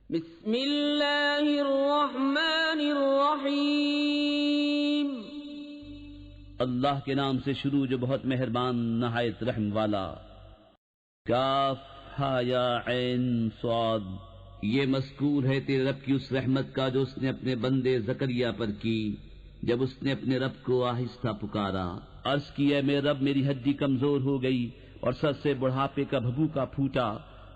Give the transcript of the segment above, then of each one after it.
بسم اللہ الرحمن الرحیم۔ اللہ کے نام سے شروع جو بہت مہربان نہایت رحم والا۔ کاف ہا یا عین صاد۔ یہ مذکور ہے تیرے رب کی اس رحمت کا جو اس نے اپنے بندے زکریا پر کی جب اس نے اپنے رب کو آہستہ پکارا۔ عرض کی اے میرے رب میری ہڈی کمزور ہو گئی اور سر سے بڑھاپے کا بھبوکا پھوٹا،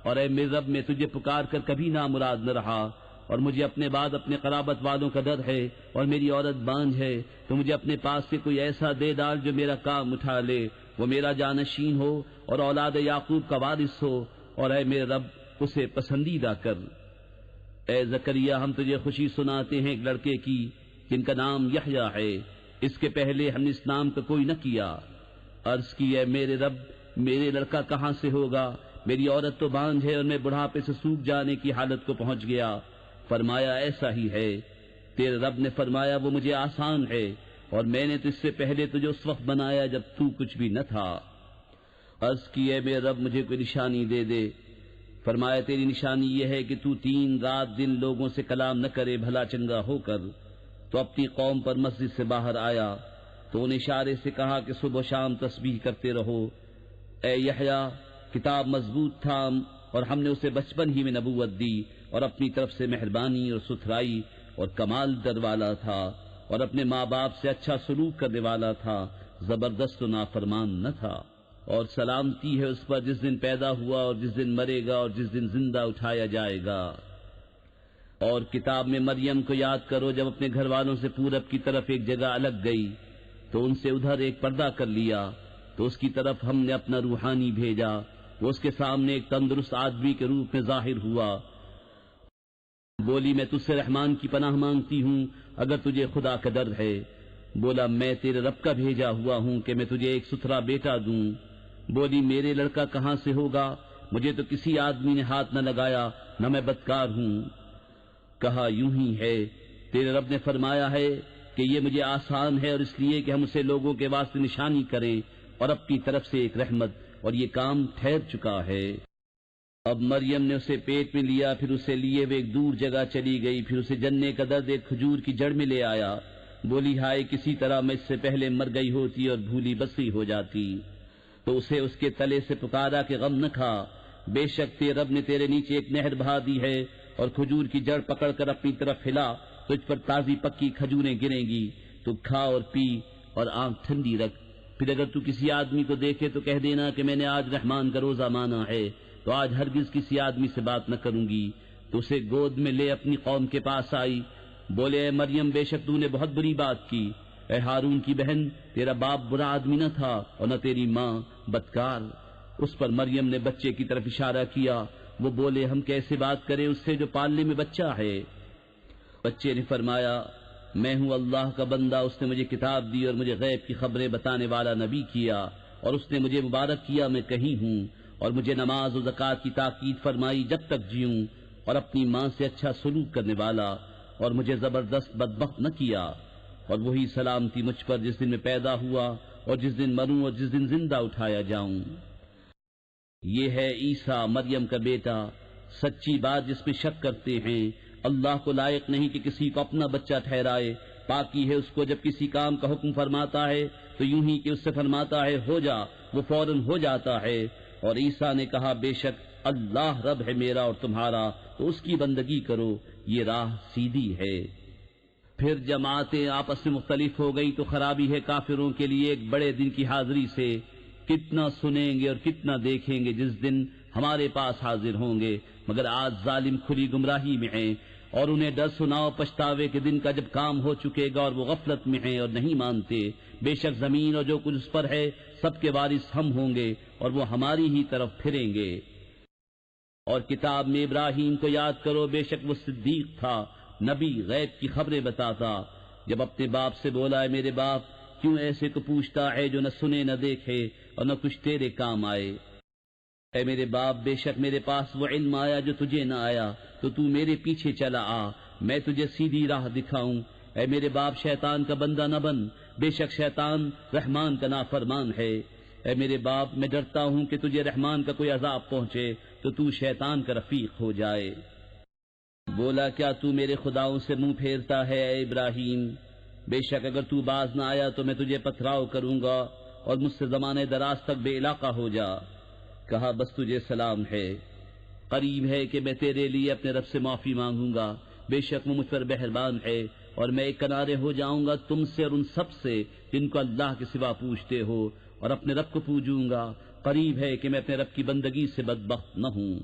اور اے میرے رب میں تجھے پکار کر کبھی نامراد نہ رہا، اور مجھے اپنے بعد اپنے قرابت والوں کا ڈر ہے، اور میری عورت بانجھ ہے، تو مجھے اپنے پاس سے کوئی ایسا دے ڈال جو میرا کام اٹھا لے، وہ میرا جانشین ہو اور اولاد یعقوب کا وارث ہو، اور اے میرے رب اسے پسندیدہ کر۔ اے زکریا ہم تجھے خوشی سناتے ہیں ایک لڑکے کی جن کا نام یحییٰ ہے، اس کے پہلے ہم نے اس نام کا کوئی نہ کیا۔ عرض کی اے میرے رب میرے لڑکا کہاں سے ہوگا، میری عورت تو بانجھ ہے اور میں بڑھاپے سے سوکھ جانے کی حالت کو پہنچ گیا۔ فرمایا ایسا ہی ہے۔ تیرے رب نے فرمایا وہ مجھے آسان ہے، اور میں نے تو اس سے پہلے تجھے اس وقت بنایا جب تو کچھ بھی نہ تھا۔ عرض کی اے میرے رب مجھے کوئی نشانی دے دے۔ فرمایا تیری نشانی یہ ہے کہ تو 3 رات دن لوگوں سے کلام نہ کرے بھلا چنگا ہو کر۔ تو اپنی قوم پر مسجد سے باہر آیا تو ان اشارے سے کہا کہ صبح و شام تسبیح کرتے رہو۔ اے یحییٰ کتاب مضبوط تھام، اور ہم نے اسے بچپن ہی میں نبوت دی، اور اپنی طرف سے مہربانی اور ستھرائی اور کمال در والا تھا، اور اپنے ماں باپ سے اچھا سلوک کرنے والا تھا، زبردست و نافرمان نہ تھا۔ اور سلامتی ہے اس پر جس دن پیدا ہوا اور جس دن مرے گا اور جس دن زندہ اٹھایا جائے گا۔ اور کتاب میں مریم کو یاد کرو جب اپنے گھر والوں سے پورب کی طرف ایک جگہ الگ گئی تو ان سے ادھر ایک پردہ کر لیا، تو اس کی طرف ہم نے اپنا روحانی بھیجا، وہ اس کے سامنے ایک تندرست آدمی کے روپ میں ظاہر ہوا۔ بولی میں تجھ سے رحمان کی پناہ مانگتی ہوں اگر تجھے خدا کا ڈر ہے۔ بولا میں تیرے رب کا بھیجا ہوا ہوں کہ میں تجھے ایک ستھرا بیٹا دوں۔ بولی میرے لڑکا کہاں سے ہوگا، مجھے تو کسی آدمی نے ہاتھ نہ لگایا، نہ میں بدکار ہوں۔ کہا یوں ہی ہے، تیرے رب نے فرمایا ہے کہ یہ مجھے آسان ہے، اور اس لیے کہ ہم اسے لوگوں کے واسطے نشانی کریں اور اپنی طرف سے ایک رحمت، اور یہ کام ٹھہر چکا ہے۔ اب مریم نے اسے پیٹ میں لیا، پھر اسے لیے وہ ایک دور جگہ چلی گئی، پھر اسے جننے کا درد ایک کھجور کی جڑ میں لے آیا۔ بولی ہائے کسی طرح میں اس سے پہلے مر گئی ہوتی اور بھولی بسی ہو جاتی۔ تو اسے اس کے تلے سے پکارا کہ غم نہ کھا، بے شک تیرے رب نے تیرے نیچے ایک نہر بہا دی ہے، اور کھجور کی جڑ پکڑ کر اپنی طرف ہلا، تجھ پر تازی پکی کھجوریں گریں گی، تو کھا اور پی اور آنکھ ٹھنڈی رکھ۔ پھر اگر تو کسی آدمی کو دیکھے تو کہہ دینا کہ میں نے آج رحمان کا روزہ مانا ہے، تو آج ہرگز کسی آدمی سے بات نہ کروں گی۔ تو اسے گود میں لے اپنی قوم کے پاس آئی۔ بولے اے مریم بے شک تو نے بہت بری بات کی، اے ہارون کی بہن تیرا باپ برا آدمی نہ تھا اور نہ تیری ماں بدکار۔ اس پر مریم نے بچے کی طرف اشارہ کیا۔ وہ بولے ہم کیسے بات کریں اس سے جو پالنے میں بچہ ہے۔ بچے نے فرمایا میں ہوں اللہ کا بندہ، اس نے مجھے کتاب دی اور مجھے غیب کی خبریں بتانے والا نبی کیا، اور اس نے مجھے مبارک کیا میں کہیں ہوں، اور مجھے نماز و زکوٰۃ کی تاکید فرمائی جب تک جیوں، اور اپنی ماں سے اچھا سلوک کرنے والا، اور مجھے زبردست بدبخت نہ کیا، اور وہی سلامتی مجھ پر جس دن میں پیدا ہوا اور جس دن مروں اور جس دن زندہ اٹھایا جاؤں۔ یہ ہے عیسیٰ مریم کا بیٹا، سچی بات جس میں شک کرتے ہیں۔ اللہ کو لائق نہیں کہ کسی کو اپنا بچہ ٹھہرائے، پاکی ہے اس کو جب کسی کام کا حکم فرماتا ہے تو یوں ہی کہ اس سے فرماتا ہے ہو جا، وہ فوراً ہو جاتا ہے۔ اور عیسیٰ نے کہا بے شک اللہ رب ہے میرا اور تمہارا، تو اس کی بندگی کرو، یہ راہ سیدھی ہے۔ پھر جماعتیں آپس میں مختلف ہو گئی تو خرابی ہے کافروں کے لیے ایک بڑے دن کی حاضری سے۔ کتنا سنیں گے اور کتنا دیکھیں گے جس دن ہمارے پاس حاضر ہوں گے، مگر آج ظالم کھلی گمراہی میں ہیں۔ اور انہیں ڈر سناؤ پچھتاوے کے دن کا جب کام ہو چکے گا اور وہ غفلت میں ہیں اور نہیں مانتے۔ بے شک زمین اور جو کچھ اس پر ہے سب کے وارث ہم ہوں گے، اور وہ ہماری ہی طرف پھریں گے۔ اور کتاب میں ابراہیم کو یاد کرو، بے شک وہ صدیق تھا، نبی، غیب کی خبریں بتاتا۔ جب اپنے باپ سے بولا ہے میرے باپ کیوں ایسے کو پوچھتا ہے جو نہ سنے نہ دیکھے اور نہ کچھ تیرے کام آئے۔ اے میرے باپ بے شک میرے پاس وہ علم آیا جو تجھے نہ آیا، تو تو میرے پیچھے چلا آ، میں تجھے سیدھی راہ دکھاؤں۔ اے میرے باپ شیطان کا بندہ نہ بن، بے شک شیطان رحمان کا نافرمان ہے۔ اے میرے باپ میں ڈرتا ہوں کہ تجھے رحمان کا کوئی عذاب پہنچے تو تو شیطان کا رفیق ہو جائے۔ بولا کیا تو میرے خداؤں سے منہ پھیرتا ہے اے ابراہیم؟ بے شک اگر تو باز نہ آیا تو میں تجھے پتھراؤ کروں گا اور مجھ سے زمانے دراز تک بے علاقہ ہو جا۔ کہا بس تجھے سلام ہے، قریب ہے کہ میں تیرے لیے اپنے رب سے معافی مانگوں گا، بے شک وہ مجھ پر مہربان ہے، اور میں ایک کنارے ہو جاؤں گا تم سے اور ان سب سے جن کو اللہ کے سوا پوجتے ہو، اور اپنے رب کو پوجوں گا، قریب ہے کہ میں اپنے رب کی بندگی سے بدبخت نہ ہوں۔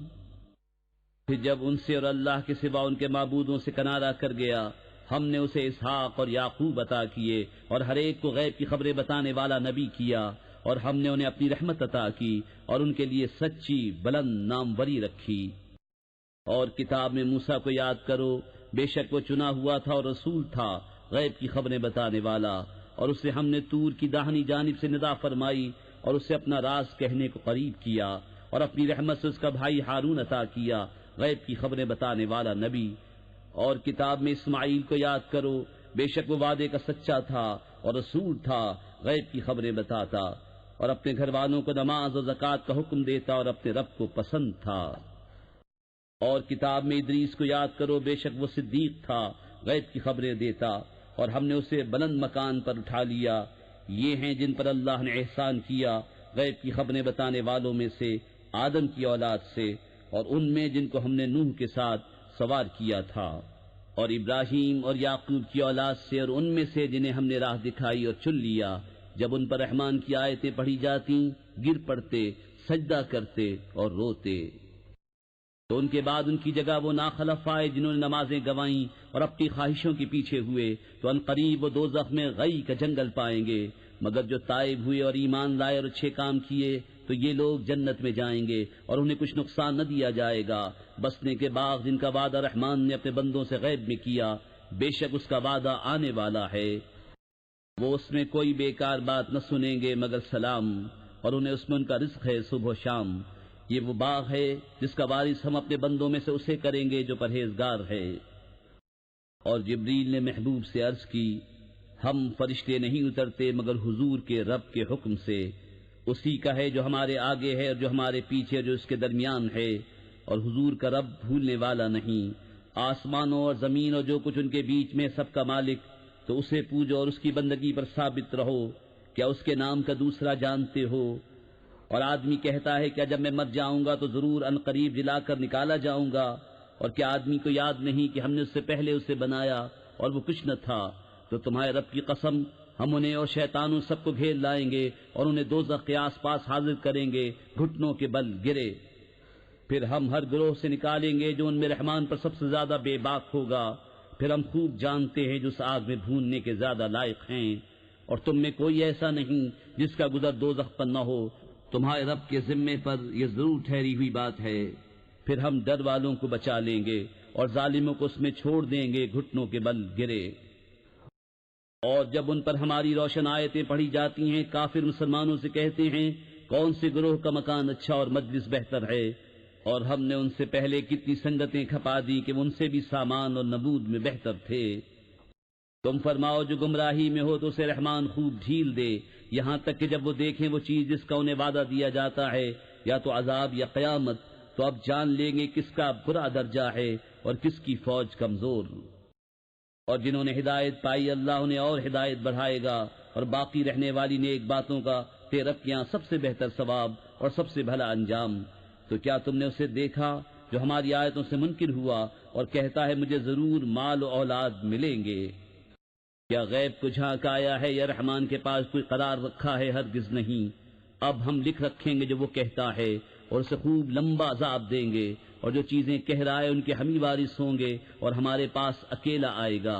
پھر جب ان سے اور اللہ کے سوا ان کے معبودوں سے کنارہ کر گیا، ہم نے اسے اسحاق اور یعقوب عطا کیے اور ہر ایک کو غیب کی خبریں بتانے والا نبی کیا، اور ہم نے انہیں اپنی رحمت عطا کی اور ان کے لیے سچی بلند ناموری رکھی۔ اور کتاب میں موسیٰ کو یاد کرو، بے شک وہ چنا ہوا تھا اور رسول تھا، غیب کی خبریں بتانے والا، اور اسے ہم نے طور کی داہنی جانب سے ندا فرمائی اور اسے اپنا راز کہنے کو قریب کیا، اور اپنی رحمت سے اس کا بھائی ہارون عطا کیا، غیب کی خبریں بتانے والا نبی۔ اور کتاب میں اسماعیل کو یاد کرو، بے شک وہ وعدے کا سچا تھا اور رسول تھا، غیب کی خبریں بتاتا، اور اپنے گھر والوں کو نماز اور زکوٰۃ کا حکم دیتا اور اپنے رب کو پسند تھا۔ اور کتاب میں ادریس کو یاد کرو، بے شک وہ صدیق تھا، غیب کی خبریں دیتا، اور ہم نے اسے بلند مکان پر اٹھا لیا۔ یہ ہیں جن پر اللہ نے احسان کیا غیب کی خبریں بتانے والوں میں سے آدم کی اولاد سے، اور ان میں جن کو ہم نے نوح کے ساتھ سوار کیا تھا، اور ابراہیم اور یعقوب کی اولاد سے، اور ان میں سے جنہیں ہم نے راہ دکھائی اور چن لیا۔ جب ان پر رحمان کی آیتیں پڑھی جاتی گر پڑتے، سجدہ کرتے اور روتے۔ تو ان کے بعد ان کی جگہ وہ ناخلف آئے جنہوں نے نمازیں گوائیں اور اپنی خواہشوں کے پیچھے ہوئے، تو ان قریب وہ دوزخ میں غی کا جنگل پائیں گے۔ مگر جو تائب ہوئے اور ایمان لائے اور اچھے کام کیے تو یہ لوگ جنت میں جائیں گے اور انہیں کچھ نقصان نہ دیا جائے گا۔ بسنے کے باغ جن کا وعدہ رحمان نے اپنے بندوں سے غیب میں کیا، بے شک اس کا وعدہ آنے والا ہے۔ وہ اس میں کوئی بیکار بات نہ سنیں گے مگر سلام، اور انہیں اس میں ان کا رزق ہے صبح و شام۔ یہ وہ باغ ہے جس کا وارث ہم اپنے بندوں میں سے اسے کریں گے جو پرہیزگار ہے۔ اور جبریل نے محبوب سے عرض کی، ہم فرشتے نہیں اترتے مگر حضور کے رب کے حکم سے، اسی کا ہے جو ہمارے آگے ہے اور جو ہمارے پیچھے جو اس کے درمیان ہے، اور حضور کا رب بھولنے والا نہیں۔ آسمانوں اور زمین اور جو کچھ ان کے بیچ میں سب کا مالک، تو اسے پوجو اور اس کی بندگی پر ثابت رہو۔ کیا اس کے نام کا دوسرا جانتے ہو؟ اور آدمی کہتا ہے کیا جب میں مر جاؤں گا تو ضرور ان قریب جلا کر نکالا جاؤں گا؟ اور کیا آدمی کو یاد نہیں کہ ہم نے اس سے پہلے اسے بنایا اور وہ کچھ نہ تھا؟ تو تمہارے رب کی قسم، ہم انہیں اور شیطانوں سب کو گھیر لائیں گے اور انہیں دوزخ کے آس پاس حاضر کریں گے، گھٹنوں کے بل گرے۔ پھر ہم ہر گروہ سے نکالیں گے جو ان میں رحمان پر سب سے زیادہ بے باک ہوگا۔ پھر ہم خوب جانتے ہیں جو اس آگ میں بھوننے کے زیادہ لائق ہیں، اور تم میں کوئی ایسا نہیں جس کا گزر دوزخ پر نہ ہو۔ تمہارے رب کے ذمے پر یہ ضرور ٹھہری ہوئی بات ہے۔ پھر ہم ڈر والوں کو بچا لیں گے اور ظالموں کو اس میں چھوڑ دیں گے، گھٹنوں کے بل گرے۔ اور جب ان پر ہماری روشن آیتیں پڑھی جاتی ہیں، کافر مسلمانوں سے کہتے ہیں کون سے گروہ کا مکان اچھا اور مجلس بہتر ہے، اور ہم نے ان سے پہلے کتنی سنگتیں کھپا دی کہ وہ ان سے بھی سامان اور نبود میں بہتر تھے۔ تم فرماؤ جو گمراہی میں ہو تو اسے رحمان خوب ڈھیل دے، یہاں تک کہ جب وہ دیکھیں وہ چیز جس کا انہیں وعدہ دیا جاتا ہے، یا تو عذاب یا قیامت، تو اب جان لیں گے کس کا برا درجہ ہے اور کس کی فوج کمزور۔ اور جنہوں نے ہدایت پائی اللہ انہیں اور ہدایت بڑھائے گا، اور باقی رہنے والی نیک باتوں کا تیرے رب کے یہاں سب سے بہتر ثواب اور سب سے بھلا انجام۔ تو کیا تم نے اسے دیکھا جو ہماری آیتوں سے منکر ہوا اور کہتا ہے مجھے ضرور مال و اولاد ملیں گے؟ کیا غیب کو جھانک آیا ہے یا رحمان کے پاس کوئی قرار رکھا ہے؟ ہرگز نہیں۔ اب ہم لکھ رکھیں گے جو وہ کہتا ہے، اور اسے خوب لمبا عذاب دیں گے، اور جو چیزیں کہہ رہا ہے ان کے ہم ہی وارث ہوں گے، اور ہمارے پاس اکیلا آئے گا۔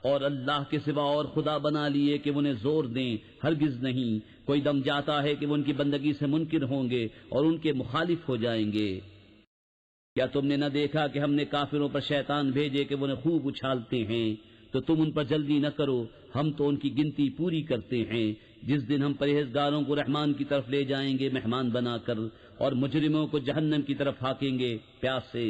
اور اللہ کے سوا اور خدا بنا لیے کہ وہ انہیں زور دیں، ہرگز نہیں۔ کوئی دم جاتا ہے کہ وہ ان کی بندگی سے منکر ہوں گے اور ان کے مخالف ہو جائیں گے۔ کیا تم نے نہ دیکھا کہ ہم نے کافروں پر شیطان بھیجے کہ وہ انہیں خوب اچھالتے ہیں؟ تو تم ان پر جلدی نہ کرو، ہم تو ان کی گنتی پوری کرتے ہیں۔ جس دن ہم پرہیزگاروں کو رحمان کی طرف لے جائیں گے مہمان بنا کر، اور مجرموں کو جہنم کی طرف ہاکیں گے پیاس سے۔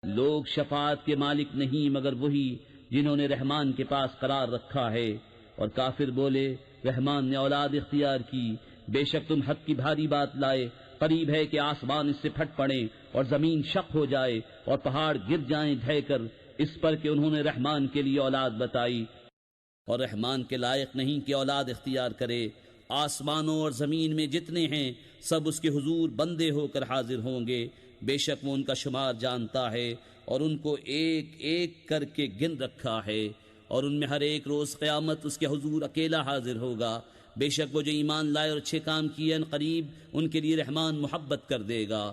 لوگ شفاعت کے مالک نہیں مگر وہی جنہوں نے رحمان کے پاس قرار رکھا ہے۔ اور کافر بولے رحمان نے اولاد اختیار کی، بے شک تم حق کی بھاری بات لائے، قریب ہے کہ آسمان اس سے پھٹ پڑے اور زمین شق ہو جائے اور پہاڑ گر جائیں ڈھہ کر، اس پر کہ انہوں نے رحمان کے لیے اولاد بتائی، اور رحمان کے لائق نہیں کہ اولاد اختیار کرے۔ آسمانوں اور زمین میں جتنے ہیں سب اس کے حضور بندے ہو کر حاضر ہوں گے، بے شک وہ ان کا شمار جانتا ہے اور ان کو ایک ایک کر کے گن رکھا ہے، اور ان میں ہر ایک روز قیامت اس کے حضور اکیلا حاضر ہوگا۔ بے شک وہ جو ایمان لائے اور اچھے کام کیے ان قریب ان کے لیے رحمان محبت کر دے گا۔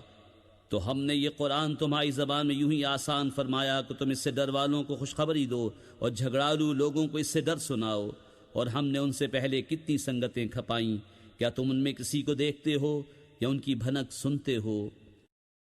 تو ہم نے یہ قرآن تمہاری زبان میں یوں ہی آسان فرمایا کہ تم اس سے ڈر والوں کو خوشخبری دو اور جھگڑالو لوگوں کو اس سے ڈر سناؤ۔ اور ہم نے ان سے پہلے کتنی سنگتیں کھپائیں، کیا تم ان میں کسی کو دیکھتے ہو یا ان کی بھنک سنتے ہو؟